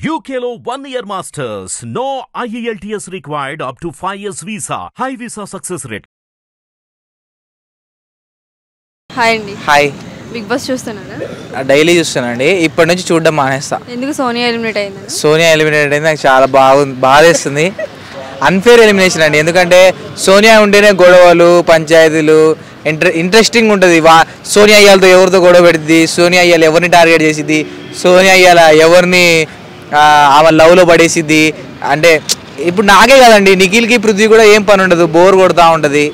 UKలో 1 year masters. No IELTS required up to 5 years visa. High visa success rate. Hi అండి. Hi. Big boss చూస్తున్నారా? Daily చూస్తానండి. ఇప్పటి నుంచి చూడడం మానేస్తా. ఎందుకు? సోనియా ఎలిమినేట్ అయింది. సోనియా ఎలిమినేట్ అయింది, నాకు చాలా బాధేస్తుంది. అన్ఫేర్ ఎలిమినేషన్ అండి. ఎందుకంటే సోనియా ఉంటేనే గొడవలు, పంచాయతీలు, ఇంట్రెస్టింగ్ ఉంటుంది. సోనియా అయ్యాలతో ఎవరితో గొడవ పెడుతుంది, సోనియా అయ్యాలి ఎవరిని టార్గెట్ చేసిద్ది, సోనియా అయ్యాల ఎవరిని ఆమె లవ్లో పడేసిద్ది. అంటే ఇప్పుడు నాకే కదండి, నిఖిల్కి పృథ్వీ కూడా ఏం పని ఉండదు, బోర్ కొడుతూ ఉంటుంది,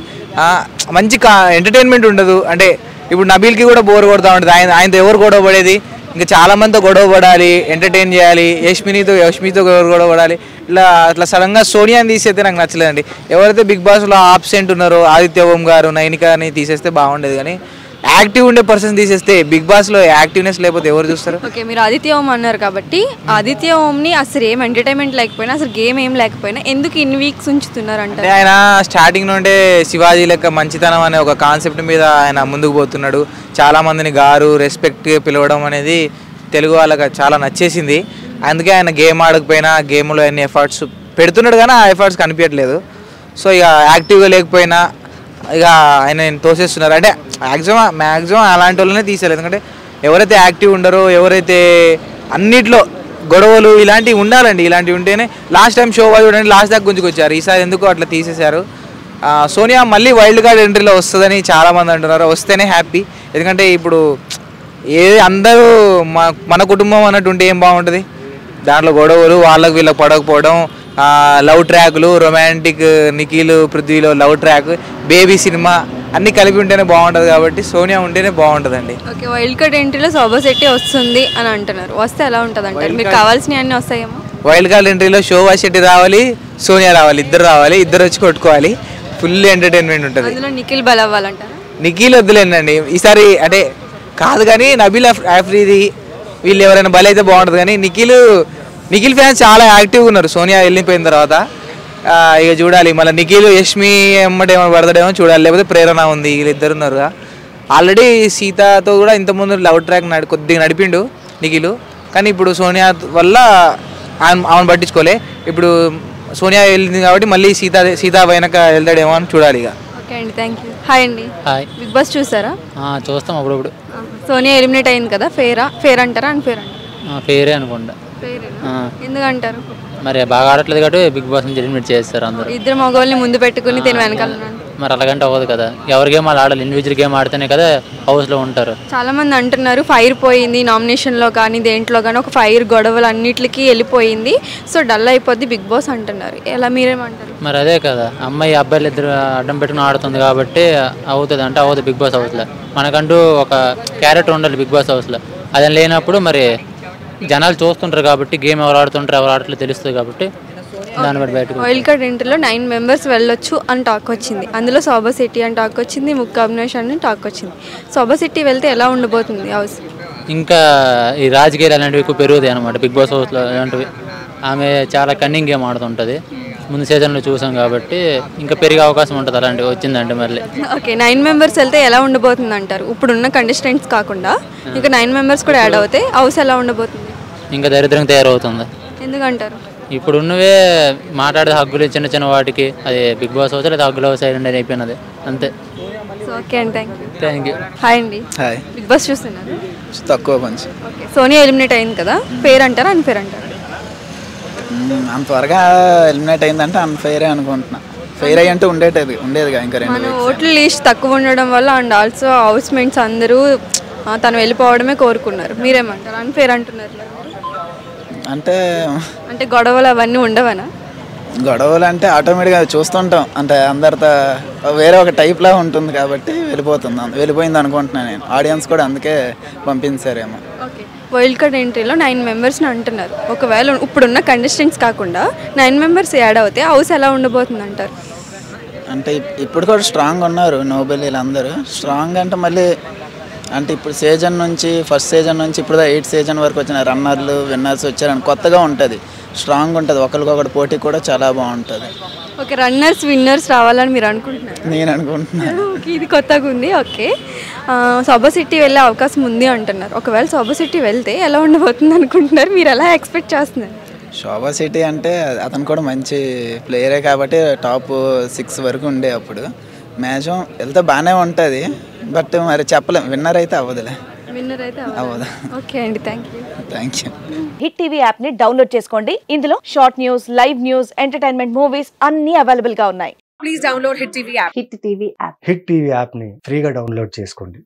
మంచి ఎంటర్టైన్మెంట్ ఉండదు. అంటే ఇప్పుడు నబీల్కి కూడా బోర్ కొడుతూ ఉంటుంది. ఆయనతో ఎవరు గొడవ పడేది? ఇంకా చాలామందితో గొడవ పడాలి, ఎంటర్టైన్ చేయాలి. యష్మితో గొడవ పడాలి. అట్లా సడన్గా సోనియాని తీసేస్తే నాకు నచ్చలేదండి. ఎవరైతే బిగ్ బాస్లో ఆబ్సెంట్ ఉన్నారో ఆదిత్య ఓం గారు, నైనికాని తీసేస్తే బాగుండేది. కానీ యాక్టివ్ ఉండే పర్సన్ తీసేస్తే బిగ్ బాస్లో యాక్టివ్నెస్ లేకపోతే ఎవరు చూస్తారు? ఓకే, మీరు ఆదిత్య ఓం అన్నారు కాబట్టి ఆదిత్య ఓంని అసలు ఏం ఎంటర్టైన్మెంట్ లేకపోయినా, అసలు గేమ్ ఏం లేకపోయినా ఎందుకు ఇన్ని వీక్స్ ఉంచుతున్నారు అంటే, ఆయన స్టార్టింగ్ నుండే శివాజీ లెక్క మంచితనం అనే ఒక కాన్సెప్ట్ మీద ఆయన ముందుకు పోతున్నాడు. చాలామందిని గారు రెస్పెక్ట్ పిలవడం అనేది తెలుగు వాళ్ళకి చాలా నచ్చేసింది. అందుకే ఆయన గేమ్ ఆడకపోయినా గేమ్లో ఎన్ని ఎఫర్ట్స్ పెడుతున్నాడు, కానీ ఆ ఎఫర్ట్స్ కనిపించట్లేదు. సో ఇక యాక్టివ్గా లేకపోయినా ఇక ఆయన తోసేస్తున్నారు. అంటే మ్యాక్సిమం అలాంటి వాళ్ళనే తీసేయాలి. ఎందుకంటే ఎవరైతే యాక్టివ్ ఉండరో, ఎవరైతే అన్నిట్లో గొడవలు ఇలాంటివి ఉండాలండి. ఇలాంటివి ఉంటేనే లాస్ట్ టైం షో చూడండి, లాస్ట్ దాకా గుంజుకొచ్చారు. ఈసారి ఎందుకు అట్లా తీసేశారు? సోనియా మళ్ళీ వైల్డ్ కార్డ్ ఎంట్రీలో వస్తుందని చాలామంది అంటున్నారు. వస్తేనే హ్యాపీ. ఎందుకంటే ఇప్పుడు అందరూ మన కుటుంబం అన్నట్టు ఉంటే ఏం బాగుంటుంది? దాంట్లో గొడవలు, వాళ్ళకు వీళ్ళకి పడకపోవడం, లవ్ ట్రాక్లు, రొమాంటిక్ నిఖిల్ పృథ్వీలో లవ్ ట్రాక్, బేబీ సినిమా అన్నీ కలిపి ఉంటేనే బాగుంటుంది. కాబట్టి సోనియా ఉంటేనే బాగుంటుందండి. ఓకే, వైల్డ్ కార్డ్ ఎంట్రీలో శోభా శెట్టి వస్తుంది అని అంటున్నారు. వస్తే ఎలా ఉంటుంది అంటారు? మీకు కావాల్సినవి అన్నీ వస్తాయేమో. వైల్డ్ కార్డ్ ఎంట్రీలో శోభా శెట్టి రావాలి, సోనియా రావాలి, ఇద్దరు వచ్చి కొట్టుకోవాలి. ఫుల్ ఎంటర్టైన్మెంట్ ఉంటుంది. అందులో నిఖిల్ బలవ్వాలంటారా? నిఖిల్ వద్దులేనండి ఈసారి. అంటే కాదు, కానీ నబీల్ ఆఫ్రీది వీళ్ళు ఎవరైనా బలైతే బాగుంటుంది. కానీ నిఖిల్ ఫ్యాన్స్ చాలా యాక్టివ్గా ఉన్నారు సోనియా వెళ్ళిపోయిన తర్వాత. ఇక చూడాలి మళ్ళీ నిఖిల్ యష్మి ఎమ్మటి ఏమైనా పడతాడేమో చూడాలి. లేకపోతే ప్రేరణ ఉంది, వీళ్ళిద్దరు ఉన్నారు. ఆల్రెడీ సీతతో కూడా ఇంతకుముందు లవ్ ట్రాక్ కొద్దిగా నడిపిండు నిఖిల్. కానీ ఇప్పుడు సోనియా వల్ల ఆమెను పట్టించుకోలే. ఇప్పుడు సోనియా వెళ్ళింది కాబట్టి మళ్ళీ సీత వెనక వెళ్తాడేమో అని చూడాలి ఇక. ఓకే అండి, థ్యాంక్ యూ. హాయ్ అండి. హాయ్. బిగ్ బాస్ చూసారా? చూస్తాం అప్పుడప్పుడు. సోనియా ఎలిమినేట్ అయింది కదా, ఫేర్ అంటారా అన్ఫేర్ అంటారా? ఫేరే అనుకుంటా. ఎందుకంటారు? మరి బాగా ఆడట్లేదు కాబట్టి బిగ్ బాస్ నుంచి ఎలిమినేట్ చేస్తారు అందరూ. ఇద్దరు మగవాళ్ళని ముందు పెట్టుకుని తిని వెనకాల. మరి అలాగంటే అవ్వదు కదా, ఎవరి గేమ్ వాళ్ళు ఆడాలి. ఇండివిజువల్ గేమ్ ఆడితేనే కదా హౌస్లో ఉంటారు. చాలా మంది అంటున్నారు ఫైర్ పోయింది నామినేషన్లో కానీ దేంట్లో కానీ, ఒక ఫైర్ గొడవలు అన్నిటికీ వెళ్ళిపోయింది, సో డల్ అయిపోద్ది బిగ్ బాస్ అంటున్నారు. ఎలా మీరేమంటారు? మరి అదే కదా, అమ్మాయి అబ్బాయిలు ఇద్దరు అడ్డం పెట్టుకుని ఆడుతుంది కాబట్టి అవుతుంది అంటే అవ్వదు బిగ్ బాస్ హౌస్లో. మనకంటూ ఒక క్యారెక్టర్ ఉండాలి బిగ్ బాస్ హౌస్లో. అది లేనప్పుడు మరి జనాలు చూస్తుంటారు కాబట్టి గేమ్ ఎవరు ఆడుతుంటారు ఎవరు ఆడట్లేదు తెలుస్తుంది కాబట్టి దాన్ని బట్టి బయటకు. వైల్డ్ కార్డ్ ఎంట్రీలో 9 మెంబర్స్ వెళ్ళొచ్చు అని టాక్ వచ్చింది. అందులో శోభా శెట్టి అని టాక్ వచ్చింది, ముక్కు అవినాష్ అని టాక్ వచ్చింది. శోభా శెట్టి వెళ్తే ఎలా ఉండబోతుంది హౌస్? ఇంకా ఈ రాజకీయాలు అలాంటివి ఎక్కువ పెరుగుతాయి అనమాట బిగ్ బాస్ హౌస్లో. అలాంటివి ఆమె చాలా కన్నింగ్ గేమ్ ఆడుతుంటుంది, ముందు సీజన్లో చూసాం కాబట్టి ఇంకా పెరిగే అవకాశం ఉంటుంది అలాంటివి వచ్చిందంటే మళ్ళీ. ఓకే, 9 మెంబర్స్ వెళ్తే ఎలా ఉండబోతుంది అంటారు? ఇప్పుడున్న కంటెస్టెంట్స్ కాకుండా ఇంకా 9 మెంబర్స్ కూడా యాడ్ అవుతాయి, హౌస్ ఎలా ఉండబోతుంది? ఇంకా దరిద్రంగా తయారవుతుంది. ఎందుకంటారు? ఇప్పుడు ఉన్నవే మాట్లాడే హగ్గులు చిన్న చిన్న వాటికి అది బిగ్ బాస్ హౌస్ లేదా హగ్గులు హౌస్ అయిపోయింది అయిపోయినది అంతే. ఓకే అండి, థ్యాంక్ యూ. హాయ్ అండి. హాయ్. బిగ్ బాస్ చూస్తున్నారు? తక్కువ కొంచెం. ఓకే, సోనియా ఎలిమినేట్ అయింది కదా, ఫేర్ అంటారా అన్ఫేర్ అంటారా? అంత త్వరగా ఎలిమినేట్ అయిందంటే అన్ఫెయిరే అనుకుంటున్నా. ఫెయిర్ అయ్యి అంటే ఉండేదిగా ఇంకా మన ఓట్ల లిస్ట్ తక్కువ ఉండడం వల్ల అండ్ ఆల్సో హౌస్ మేట్స్ అందరూ తను వెళ్ళిపోవడమే కోరుకున్నారు. మీరేమంటారు? అన్ఫేర్ అంటున్నారు అంటే గొడవలు అవన్నీ ఉండవనా? గొడవలు అంటే ఆటోమేటిక్గా చూస్తుంటాం, అంటే అందరితో వేరే ఒక టైప్లా ఉంటుంది కాబట్టి వెళ్ళిపోయింది అనుకుంటున్నాను నేను. ఆడియన్స్ కూడా అందుకే పంపించారేమో. ఓకే, వైల్డ్ కార్డ్ ఎంట్రీలో 9 మెంబర్స్ని అంటున్నారు. ఒకవేళ ఇప్పుడున్న కంటెస్టెంట్స్ కాకుండా 9 మెంబర్స్ యాడ్ అవుతే హౌస్ ఎలా ఉండబోతుంది అంటారు? అంటే ఇప్పుడు కూడా స్ట్రాంగ్ ఉన్నారు నోబెల్ వీళ్ళందరూ. స్ట్రాంగ్ అంటే మళ్ళీ అంటే ఇప్పుడు ఫస్ట్ సీజన్ నుంచి ఇప్పుడు 8th సీజన్ వరకు వచ్చిన రన్నర్లు విన్నర్స్ వచ్చారని కొత్తగా ఉంటుంది, స్ట్రాంగ్ ఉంటుంది. ఒకరికొకటి పోటీ కూడా చాలా బాగుంటుంది. ఓకే, రన్నర్స్ విన్నర్స్ రావాలని మీరు అనుకుంటున్నారు? నేను అనుకుంటున్నాను. ఇది కొత్తగా ఉంది. ఓకే, శోభా శెట్టి వెళ్ళే అవకాశం ఉంది అంటున్నారు. ఒకవేళ శోభా శెట్టి వెళ్తే ఎలా ఉండబోతుంది అనుకుంటున్నారు? మీరు ఎలా ఎక్స్పెక్ట్ చేస్తున్నారు? శోభా శెట్టి అంటే అతను కూడా మంచి ప్లేయరే కాబట్టి టాప్ 6 వరకు ఉండే అప్పుడు మ్యాక్సిమం వెళ్తే బాగానే ఉంటుంది. బట్ మరి చెప్పలేం, విన్నర్ అయితే అవ్వదులే. విన్నర్ అయితే అవ్వదు. ఓకే అండి, thank you. Hit TV app ని డౌన్లోడ్ చేసుకోండి. ఇందులో short news, live news, entertainment movies అన్ని అవైలబుల్ గా ఉన్నాయి. Please download hit TV app. Hit TV యాప్ని ఫ్రీగా డౌన్లోడ్ చేసుకోండి.